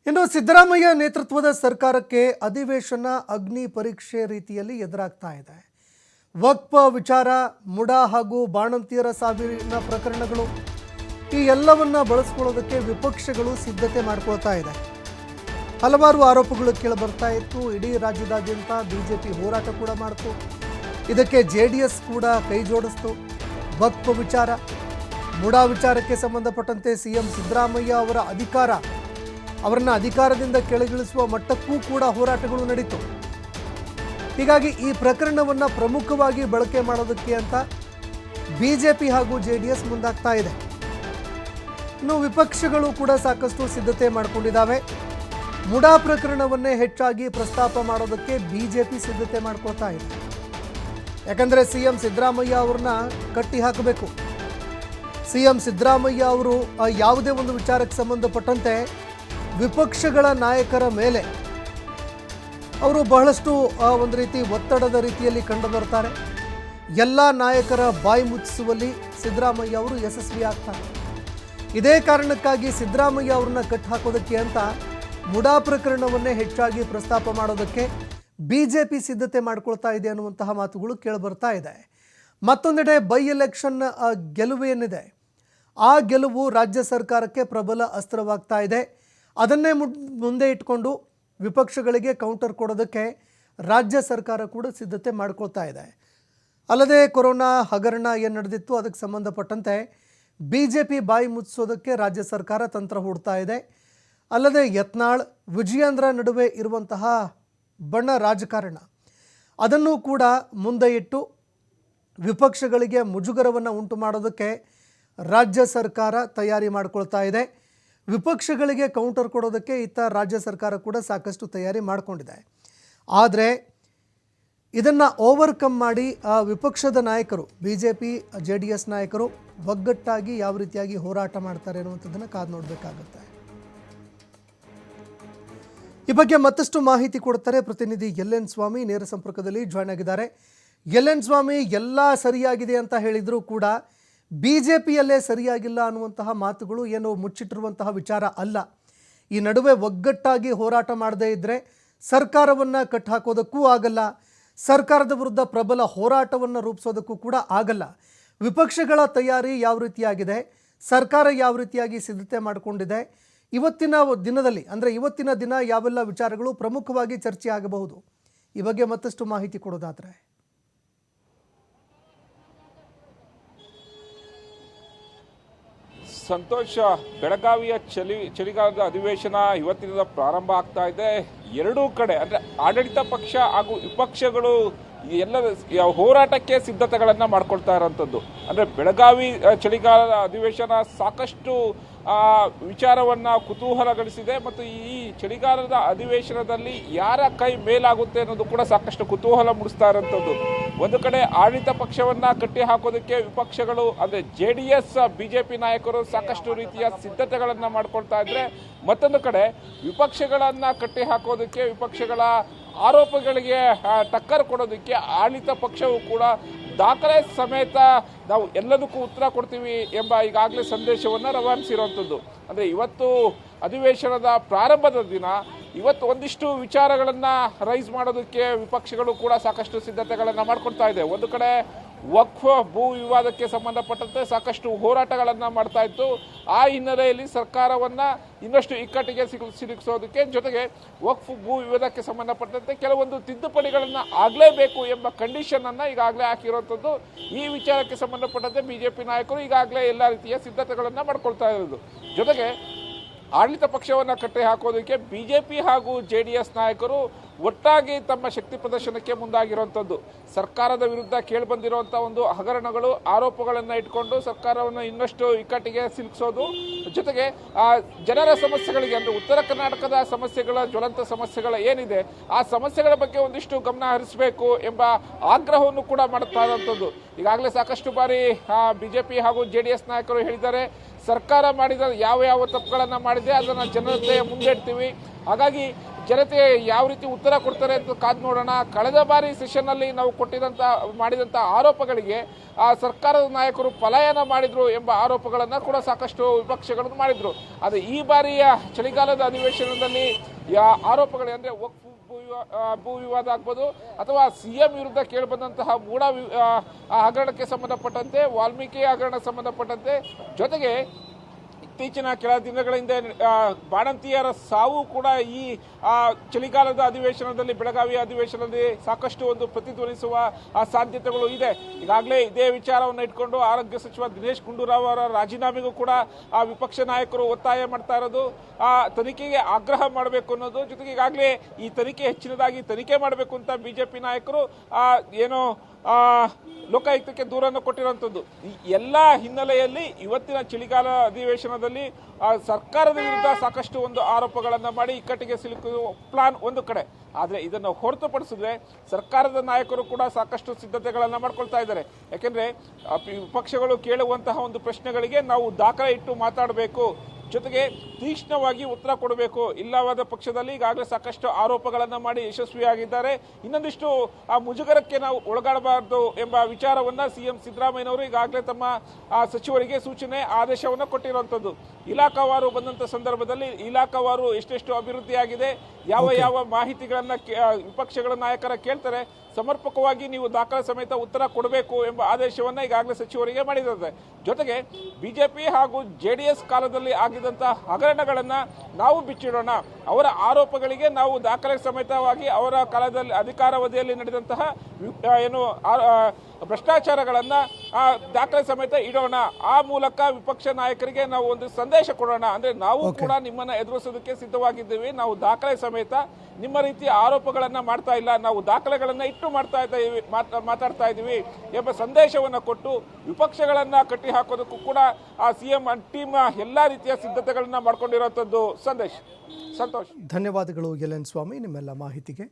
ಇನ್ನು ಸಿದ್ದರಾಮಯ್ಯ ನೇತೃತ್ವದ ಸರ್ಕಾರಕ್ಕೆ ಅಧಿವೇಶನ ಅಗ್ನಿ ಪರೀಕ್ಷೆ ರೀತಿಯಲ್ಲಿ ಎದುರಾಗ್ತಾ ಇದೆ. ವಕ್ಫ್ ವಿಚಾರ, ಮುಡಾ ಹಾಗೂ ಬಾಣಂತಿಯರ ಸಾವಿನ ಪ್ರಕರಣಗಳು ಈ ಎಲ್ಲವನ್ನ ಬಳಸಿಕೊಳ್ಳೋದಕ್ಕೆ ವಿಪಕ್ಷಗಳು ಸಿದ್ಧತೆ ಮಾಡಿಕೊಳ್ತಾ ಇದೆ. ಹಲವಾರು ಆರೋಪಗಳು ಕೇಳಿಬರ್ತಾ ಇತ್ತು. ಇಡೀ ರಾಜ್ಯದಾದ್ಯಂತ ಬಿಜೆಪಿ ಹೋರಾಟ ಕೂಡ ಮಾಡಿತು. ಇದಕ್ಕೆ ಜೆಡಿಎಸ್ ಕೂಡ ಕೈ ಜೋಡಿಸ್ತು. ವಕ್ಫ್ ವಿಚಾರ, ಮುಡಾ ವಿಚಾರಕ್ಕೆ ಸಂಬಂಧಪಟ್ಟಂತೆ ಸಿಎಂ ಸಿದ್ದರಾಮಯ್ಯ ಅವರ ಅವರನ್ನು ಅಧಿಕಾರದಿಂದ ಕೆಳಗಿಳಿಸುವ ಮಟ್ಟಕ್ಕೂ ಕೂಡ ಹೋರಾಟಗಳು ನಡೀತು. ಹೀಗಾಗಿ ಈ ಪ್ರಕರಣವನ್ನು ಪ್ರಮುಖವಾಗಿ ಬಳಕೆ ಮಾಡೋದಕ್ಕೆ ಅಂತ ಬಿಜೆಪಿ ಹಾಗೂ ಜೆಡಿಎಸ್ ಮುಂದಾಗ್ತಾ ಇದೆ. ಇನ್ನು ವಿಪಕ್ಷಗಳು ಕೂಡ ಸಾಕಷ್ಟು ಸಿದ್ಧತೆ ಮಾಡಿಕೊಂಡಿದ್ದಾವೆ. ಮುಡಾ ಪ್ರಕರಣವನ್ನೇ ಹೆಚ್ಚಾಗಿ ಪ್ರಸ್ತಾಪ ಮಾಡೋದಕ್ಕೆ ಬಿಜೆಪಿ ಸಿದ್ಧತೆ ಮಾಡ್ಕೊಳ್ತಾ ಇದೆ. ಯಾಕಂದರೆ ಸಿಎಂ ಸಿದ್ದರಾಮಯ್ಯ ಅವ್ರನ್ನ ಕಟ್ಟಿ ಹಾಕಬೇಕು. ಸಿಎಂ ಸಿದ್ದರಾಮಯ್ಯ ಅವರು ಯಾವುದೇ ಒಂದು ವಿಚಾರಕ್ಕೆ ಸಂಬಂಧಪಟ್ಟಂತೆ ವಿಪಕ್ಷಗಳ ನಾಯಕರ ಮೇಲೆ ಅವರು ಬಹಳಷ್ಟು ಒಂದು ರೀತಿ ಒತ್ತಡದ ರೀತಿಯಲ್ಲಿ ಕಂಡು ಬರ್ತಾರೆ. ಎಲ್ಲ ನಾಯಕರ ಬಾಯಿ ಮುಚ್ಚಿಸುವಲ್ಲಿ ಸಿದ್ದರಾಮಯ್ಯ ಅವರು ಯಶಸ್ವಿ ಆಗ್ತಾರೆ. ಇದೇ ಕಾರಣಕ್ಕಾಗಿ ಸಿದ್ದರಾಮಯ್ಯ ಅವ್ರನ್ನ ಕಟ್ಟಿ ಹಾಕೋದಕ್ಕೆ ಅಂತ ಮುಡಾ ಪ್ರಕರಣವನ್ನೇ ಹೆಚ್ಚಾಗಿ ಪ್ರಸ್ತಾಪ ಮಾಡೋದಕ್ಕೆ ಬಿಜೆಪಿ ಸಿದ್ಧತೆ ಮಾಡ್ಕೊಳ್ತಾ ಇದೆ ಅನ್ನುವಂತಹ ಮಾತುಗಳು ಕೇಳಿಬರ್ತಾ ಇದೆ. ಮತ್ತೊಂದೆಡೆ ಬೈ ಎಲೆಕ್ಷನ್ ಗೆಲುವು ಏನಿದೆ, ಆ ಗೆಲುವು ರಾಜ್ಯ ಸರ್ಕಾರಕ್ಕೆ ಪ್ರಬಲ ಅಸ್ತ್ರವಾಗ್ತಾ ಇದೆ. ಅದನ್ನೇ ಮುಂದೆ ಇಟ್ಕೊಂಡು ವಿಪಕ್ಷಗಳಿಗೆ ಕೌಂಟರ್ ಕೊಡೋದಕ್ಕೆ ರಾಜ್ಯ ಸರ್ಕಾರ ಕೂಡ ಸಿದ್ಧತೆ ಮಾಡ್ಕೊಳ್ತಾ ಇದೆ. ಅಲ್ಲದೆ ಕೊರೋನಾ ಹಗರಣ ಏನು ನಡೆದಿತ್ತು ಅದಕ್ಕೆ ಸಂಬಂಧಪಟ್ಟಂತೆ ಬಿಜೆಪಿ ಬಾಯಿ ಮುಚ್ಚಿಸೋದಕ್ಕೆ ರಾಜ್ಯ ಸರ್ಕಾರ ತಂತ್ರ ಹೂಡ್ತಾ ಇದೆ. ಅಲ್ಲದೆ ಯತ್ನಾಳ್, ವಿಜಯೇಂದ್ರ ನಡುವೆ ಇರುವಂತಹ ಬಣ್ಣ ರಾಜಕಾರಣ ಅದನ್ನು ಕೂಡ ಮುಂದೆ ಇಟ್ಟು ವಿಪಕ್ಷಗಳಿಗೆ ಮುಜುಗರವನ್ನು ಉಂಟು ಮಾಡೋದಕ್ಕೆ ರಾಜ್ಯ ಸರ್ಕಾರ ತಯಾರಿ ಮಾಡಿಕೊಳ್ತಾ ಇದೆ. ವಿಪಕ್ಷಗಳಿಗೆ ಕೌಂಟರ್ ಕೊಡೋದಕ್ಕೆ ಇತ್ತ ರಾಜ್ಯ ಸರ್ಕಾರ ಕೂಡ ಸಾಕಷ್ಟು ತಯಾರಿ ಮಾಡಿಕೊಂಡಿದೆ. ಆದರೆ ಇದನ್ನು ಓವರ್ಕಮ್ ಮಾಡಿ ಆ ವಿಪಕ್ಷದ ನಾಯಕರು, ಬಿಜೆಪಿ ಜೆಡಿಎಸ್ ನಾಯಕರು ಒಗ್ಗಟ್ಟಾಗಿ ಯಾವ ರೀತಿಯಾಗಿ ಹೋರಾಟ ಮಾಡ್ತಾರೆ ಅನ್ನುವಂಥದ್ದನ್ನು ಕಾದು ನೋಡಬೇಕಾಗುತ್ತೆ. ಈ ಬಗ್ಗೆ ಮತ್ತಷ್ಟು ಮಾಹಿತಿ ಕೊಡ್ತಾರೆ ಪ್ರತಿನಿಧಿ ಎಲ್.ಎನ್. ಸ್ವಾಮಿ ನೇರ ಸಂಪರ್ಕದಲ್ಲಿ ಜಾಯ್ನ್ ಆಗಿದ್ದಾರೆ. ಎಲ್.ಎನ್. ಸ್ವಾಮಿ, ಎಲ್ಲ ಸರಿಯಾಗಿದೆ ಅಂತ ಹೇಳಿದರೂ ಕೂಡ ಬಿಜೆಪಿಯಲ್ಲೇ ಸರಿಯಾಗಿಲ್ಲ ಅನ್ನುವಂತಹ ಮಾತುಗಳು ಏನು ಮುಚ್ಚಿಟ್ಟಿರುವಂತಹ ವಿಚಾರ ಅಲ್ಲ. ಈ ನಡುವೆ ಒಗ್ಗಟ್ಟಾಗಿ ಹೋರಾಟ ಮಾಡದೇ ಇದ್ದರೆ ಸರ್ಕಾರವನ್ನು ಕಟ್ಟಾಕೋದಕ್ಕೂ ಆಗಲ್ಲ, ಸರ್ಕಾರದ ವಿರುದ್ಧ ಪ್ರಬಲ ಹೋರಾಟವನ್ನು ರೂಪಿಸೋದಕ್ಕೂ ಕೂಡ ಆಗಲ್ಲ. ವಿಪಕ್ಷಗಳ ತಯಾರಿ ಯಾವ ರೀತಿಯಾಗಿದೆ, ಸರ್ಕಾರ ಯಾವ ರೀತಿಯಾಗಿ ಸಿದ್ಧತೆ ಮಾಡಿಕೊಂಡಿದೆ, ಇವತ್ತಿನ ದಿನದಲ್ಲಿ ಅಂದರೆ ಇವತ್ತಿನ ದಿನ ಯಾವೆಲ್ಲ ವಿಚಾರಗಳು ಪ್ರಮುಖವಾಗಿ ಚರ್ಚೆ ಆಗಬಹುದು, ಈ ಬಗ್ಗೆ ಮತ್ತಷ್ಟು ಮಾಹಿತಿ ಕೊಡೋದಾದರೆ. ಸಂತೋಷ, ಬೆಳಗಾವಿಯ ಚಳಿಗಾಲದ ಅಧಿವೇಶನ ಇವತ್ತಿನಿಂದ ಪ್ರಾರಂಭ ಆಗ್ತಾ ಇದೆ. ಎರಡೂ ಕಡೆ ಅಂದರೆ ಆಡಳಿತ ಪಕ್ಷ ಹಾಗೂ ವಿಪಕ್ಷಗಳು ಎಲ್ಲ ಹೋರಾಟಕ್ಕೆ ಸಿದ್ಧತೆಗಳನ್ನು ಮಾಡ್ಕೊಳ್ತಾ ಇರೋಂಥದ್ದು. ಅಂದರೆ ಬೆಳಗಾವಿ ಚಳಿಗಾಲದ ಅಧಿವೇಶನ ಸಾಕಷ್ಟು ವಿಚಾರವನ್ನು ಕುತೂಹಲಗೊಳಿಸಿದೆ ಮತ್ತು ಈ ಚಳಿಗಾಲದ ಅಧಿವೇಶನದಲ್ಲಿ ಯಾರ ಕೈ ಮೇಲಾಗುತ್ತೆ ಅನ್ನೋದು ಕೂಡ ಸಾಕಷ್ಟು ಕುತೂಹಲ ಮೂಡಿಸ್ತಾ ಇರೋಂಥದ್ದು. ಒಂದು ಕಡೆ ಆಡಳಿತ ಪಕ್ಷವನ್ನು ಕಟ್ಟಿ ಹಾಕೋದಕ್ಕೆ ವಿಪಕ್ಷಗಳು ಅಂದರೆ ಜೆಡಿಎಸ್ ಬಿಜೆಪಿ ನಾಯಕರು ಸಾಕಷ್ಟು ರೀತಿಯ ಸಿದ್ಧತೆಗಳನ್ನು ಮಾಡ್ಕೊಳ್ತಾ ಇದ್ರೆ, ಮತ್ತೊಂದು ಕಡೆ ವಿಪಕ್ಷಗಳನ್ನು ಕಟ್ಟಿ ಹಾಕೋದಕ್ಕೆ ವಿಪಕ್ಷಗಳ ಆರೋಪಗಳಿಗೆ ಟಕ್ಕರ್ ಕೊಡೋದಕ್ಕೆ ಆಡಳಿತ ಪಕ್ಷವು ಕೂಡ ದಾಖಲೆ ಸಮೇತ ನಾವು ಎಲ್ಲದಕ್ಕೂ ಉತ್ತರ ಕೊಡ್ತೀವಿ ಎಂಬ ಈಗಾಗಲೇ ಸಂದೇಶವನ್ನು ರವಾನಿಸಿರುವಂಥದ್ದು. ಅಂದರೆ ಇವತ್ತು ಅಧಿವೇಶನದ ಪ್ರಾರಂಭದ ದಿನ, ಇವತ್ತು ಒಂದಿಷ್ಟು ವಿಚಾರಗಳನ್ನು ರೈಸ್ ಮಾಡೋದಕ್ಕೆ ವಿಪಕ್ಷಗಳು ಕೂಡ ಸಾಕಷ್ಟು ಸಿದ್ಧತೆಗಳನ್ನು ಮಾಡ್ಕೊಳ್ತಾ ಇದೆ. ಒಂದು ಕಡೆ ವಕ್ಫ್ ಭೂ ವಿವಾದಕ್ಕೆ ಸಂಬಂಧಪಟ್ಟಂತೆ ಸಾಕಷ್ಟು ಹೋರಾಟಗಳನ್ನು ಮಾಡ್ತಾ ಇತ್ತು. ಆ ಹಿನ್ನೆಲೆಯಲ್ಲಿ ಸರ್ಕಾರವನ್ನು ಇನ್ನಷ್ಟು ಇಕ್ಕಟ್ಟಿಗೆ ಸಿಲುಕಿಸೋದಕ್ಕೆ, ಜೊತೆಗೆ ವಕ್ಫ್ ಭೂ ವಿವಾದಕ್ಕೆ ಸಂಬಂಧಪಟ್ಟಂತೆ ಕೆಲವೊಂದು ತಿದ್ದುಪಡಿಗಳನ್ನು ಆಗಲೇಬೇಕು ಎಂಬ ಕಂಡೀಷನನ್ನು ಈಗಾಗಲೇ ಹಾಕಿರುವಂಥದ್ದು. ಈ ವಿಚಾರಕ್ಕೆ ಸಂಬಂಧಪಟ್ಟಂತೆ ಬಿಜೆಪಿ ನಾಯಕರು ಈಗಾಗಲೇ ಎಲ್ಲ ರೀತಿಯ ಸಿದ್ಧತೆಗಳನ್ನು ಮಾಡ್ಕೊಳ್ತಾ ಇರೋದು. ಜೊತೆಗೆ ಆಡಳಿತ ಪಕ್ಷವನ್ನು ಕಟ್ಟಿ ಹಾಕೋದಕ್ಕೆ ಬಿಜೆಪಿ ಹಾಗೂ ಜೆಡಿಎಸ್ ನಾಯಕರು ಒಟ್ಟಾಗಿ ತಮ್ಮ ಶಕ್ತಿ ಪ್ರದರ್ಶನಕ್ಕೆ ಮುಂದಾಗಿರುವಂಥದ್ದು. ಸರ್ಕಾರದ ವಿರುದ್ಧ ಕೇಳಿಬಂದಿರುವಂಥ ಒಂದು ಹಗರಣಗಳು, ಆರೋಪಗಳನ್ನು ಇಟ್ಕೊಂಡು ಸರ್ಕಾರವನ್ನು ಇನ್ನಷ್ಟು ಇಕ್ಕಟ್ಟಿಗೆ ಸಿಲುಕಿಸೋದು, ಜೊತೆಗೆ ಜನರ ಸಮಸ್ಯೆಗಳಿಗೆ ಅಂದರೆ ಉತ್ತರ ಕರ್ನಾಟಕದ ಸಮಸ್ಯೆಗಳ, ಜ್ವಲಂತ ಸಮಸ್ಯೆಗಳ ಏನಿದೆ ಆ ಸಮಸ್ಯೆಗಳ ಬಗ್ಗೆ ಒಂದಿಷ್ಟು ಗಮನ ಹರಿಸಬೇಕು ಎಂಬ ಆಗ್ರಹವನ್ನು ಕೂಡ ಮಾಡುತ್ತಾ ಇರುವಂಥದ್ದು. ಈಗಾಗಲೇ ಸಾಕಷ್ಟು ಬಾರಿ ಬಿಜೆಪಿ ಹಾಗೂ ಜೆಡಿಎಸ್ ನಾಯಕರು ಹೇಳಿದ್ದಾರೆ, ಸರ್ಕಾರ ಮಾಡಿದ ಯಾವ ತಪ್ಪುಗಳನ್ನು ಮಾಡಿದೆ ಅದನ್ನು ಜನತೆಯ ಮುಂದೆ ಇಡ್ತೀವಿ, ಹಾಗಾಗಿ ಜನತೆ ಯಾವ ರೀತಿ ಉತ್ತರ ಕೊಡ್ತಾರೆ ಅಂತ ಕಾದು ನೋಡೋಣ. ಕಳೆದ ಬಾರಿ ಸೆಷನ್ನಲ್ಲಿ ನಾವು ಮಾಡಿದಂಥ ಆರೋಪಗಳಿಗೆ ಆ ಸರ್ಕಾರದ ನಾಯಕರು ಪಲಾಯನ ಮಾಡಿದ್ರು ಎಂಬ ಆರೋಪಗಳನ್ನು ಕೂಡ ಸಾಕಷ್ಟು ವಿಪಕ್ಷಗಳು ಮಾಡಿದ್ರು. ಆದರೆ ಈ ಬಾರಿಯ ಚಳಿಗಾಲದ ಅಧಿವೇಶನದಲ್ಲಿ ಆರೋಪಗಳು ಅಂದರೆ ಭೂ ವಿವಾದ ಆಗ್ಬೋದು ಅಥವಾ ಸಿಎಂ ವಿರುದ್ಧ ಕೇಳಿಬಂದಂತಹ ಮೂಡ ಹಗರಣಕ್ಕೆ ಸಂಬಂಧಪಟ್ಟಂತೆ, ವಾಲ್ಮೀಕಿ ಹಗರಣ ಸಂಬಂಧಪಟ್ಟಂತೆ, ಜೊತೆಗೆ ಇತ್ತೀಚಿನ ಕೆಲ ದಿನಗಳ ಹಿಂದೆ ಬಾಣಂತಿಯರ ಸಾವು ಕೂಡ ಈ ಚಳಿಗಾಲದ ಅಧಿವೇಶನದಲ್ಲಿ, ಬೆಳಗಾವಿಯ ಅಧಿವೇಶನದಲ್ಲಿ ಸಾಕಷ್ಟು ಒಂದು ಪ್ರತಿಧ್ವನಿಸುವ ಸಾಧ್ಯತೆಗಳು ಇದೆ. ಈಗಾಗಲೇ ಇದೇ ವಿಚಾರವನ್ನು ಇಟ್ಕೊಂಡು ಆರೋಗ್ಯ ಸಚಿವ ದಿನೇಶ್ ಗುಂಡೂರಾವ್ ಅವರ ರಾಜೀನಾಮೆಗೂ ಕೂಡ ವಿಪಕ್ಷ ನಾಯಕರು ಒತ್ತಾಯ ಮಾಡ್ತಾ ಇರೋದು, ತನಿಖೆಗೆ ಆಗ್ರಹ ಮಾಡಬೇಕು ಅನ್ನೋದು. ಜೊತೆಗೆ ಈಗಾಗಲೇ ಈ ತನಿಖೆ ಹೆಚ್ಚಿನದಾಗಿ ತನಿಖೆ ಮಾಡಬೇಕು ಅಂತ ಬಿಜೆಪಿ ನಾಯಕರು ಏನೋ ಲೋಕಾಯುಕ್ತಕ್ಕೆ ದೂರನ್ನು ಕೊಟ್ಟಿರುವಂಥದ್ದು. ಈ ಎಲ್ಲ ಹಿನ್ನೆಲೆಯಲ್ಲಿ ಇವತ್ತಿನ ಚಳಿಗಾಲ ಅಧಿವೇಶನದಲ್ಲಿ ಸರ್ಕಾರದ ವಿರುದ್ಧ ಸಾಕಷ್ಟು ಒಂದು ಆರೋಪಗಳನ್ನು ಮಾಡಿ ಇಕ್ಕಟ್ಟಿಗೆ ಸಿಲುಕುವ ಪ್ಲಾನ್ ಒಂದು ಕಡೆ. ಆದರೆ ಇದನ್ನು ಹೊರತುಪಡಿಸಿದ್ರೆ ಸರ್ಕಾರದ ನಾಯಕರು ಕೂಡ ಸಾಕಷ್ಟು ಸಿದ್ಧತೆಗಳನ್ನು ಮಾಡ್ಕೊಳ್ತಾ ಇದ್ದಾರೆ. ಯಾಕೆಂದರೆ ವಿಪಕ್ಷಗಳು ಕೇಳುವಂತಹ ಒಂದು ಪ್ರಶ್ನೆಗಳಿಗೆ ನಾವು ದಾಖಲೆ ಇಟ್ಟು ಮಾತಾಡಬೇಕು, ಜೊತೆಗೆ ತೀಕ್ಷ್ಣವಾಗಿ ಉತ್ತರ ಕೊಡಬೇಕು. ಇಲ್ಲವಾದ ಪಕ್ಷದಲ್ಲಿ ಈಗಾಗಲೇ ಸಾಕಷ್ಟು ಆರೋಪಗಳನ್ನು ಮಾಡಿ ಯಶಸ್ವಿಯಾಗಿದ್ದಾರೆ. ಇನ್ನೊಂದಿಷ್ಟು ಮುಜುಗರಕ್ಕೆ ನಾವು ಒಳಗಾಡಬಾರದು ಎಂಬ ವಿಚಾರವನ್ನು ಸಿಎಂ ಸಿದ್ದರಾಮಯ್ಯನವರು ಈಗಾಗಲೇ ತಮ್ಮ ಸಚಿವರಿಗೆ ಸೂಚನೆ ಆದೇಶವನ್ನು ಕೊಟ್ಟಿರುವಂಥದ್ದು. ಇಲಾಖಾವಾರು ಬಂದಂಥ ಸಂದರ್ಭದಲ್ಲಿ ಇಲಾಖಾವಾರು ಎಷ್ಟೆಷ್ಟು ಅಭಿವೃದ್ಧಿಯಾಗಿದೆ, ಯಾವ ಮಾಹಿತಿಗಳನ್ನು ವಿಪಕ್ಷಗಳ ನಾಯಕರ ಕೇಳ್ತಾರೆ, ಸಮರ್ಪಕವಾಗಿ ನೀವು ದಾಖಲೆ ಸಮೇತ ಉತ್ತರ ಕೊಡಬೇಕು ಎಂಬ ಆದೇಶವನ್ನು ಈಗಾಗಲೇ ಸಚಿವರಿಗೆ ಮಾಡಿದ್ದಾರೆ. ಜೊತೆಗೆ ಬಿಜೆಪಿ ಹಾಗೂ JDS ಕಾಲದಲ್ಲಿ ಆಗಿದ್ದಂತಹ ಹಗರಣಗಳನ್ನು ನಾವು ಬಿಚ್ಚಿಡೋಣ, ಅವರ ಆರೋಪಗಳಿಗೆ ನಾವು ದಾಖಲೆ ಸಮೇತವಾಗಿ ಅವರ ಕಾಲದಲ್ಲಿ ಅಧಿಕಾರಾವಧಿಯಲ್ಲಿ ನಡೆದಂತಹ ಭ್ರಷ್ಟಾಚಾರಗಳನ್ನು ದಾಖಲೆ ಸಮೇತ ಇಡೋಣ. ಆ ಮೂಲಕ ವಿಪಕ್ಷ ನಾಯಕರಿಗೆ ನಾವು ಒಂದು ಸಂದೇಶ ಕೊಡೋಣ, ಅಂದರೆ ನಾವು ಕೂಡ ನಿಮ್ಮನ್ನು ಎದುರಿಸೋದಕ್ಕೆ ಸಿದ್ಧವಾಗಿದ್ದೀವಿ, ನಾವು ದಾಖಲೆ ಸಮೇತ ನಿಮ್ಮ ರೀತಿಯ ಆರೋಪಗಳನ್ನು ಮಾಡ್ತಾ ಇಲ್ಲ, ನಾವು ದಾಖಲೆಗಳನ್ನು ಇಟ್ಟು ಮಾತಾಡ್ತಾ ಇದ್ದೀವಿ ಎಂಬ ಸಂದೇಶವನ್ನು ಕೊಟ್ಟು ವಿಪಕ್ಷಗಳನ್ನು ಕಟ್ಟಿ ಹಾಕೋದಕ್ಕೂ ಕೂಡ ಸಿಎಂ ಟೀಮ್ ಎಲ್ಲ ರೀತಿಯ ಸಿದ್ಧತೆಗಳನ್ನ ಮಾಡ್ಕೊಂಡಿರುವಂಥದ್ದು ಸಂದೇಶ. ಸಂತೋಷ್. ಧನ್ಯವಾದಗಳು LN ಸ್ವಾಮಿ ನಿಮ್ಮೆಲ್ಲ ಮಾಹಿತಿಗೆ.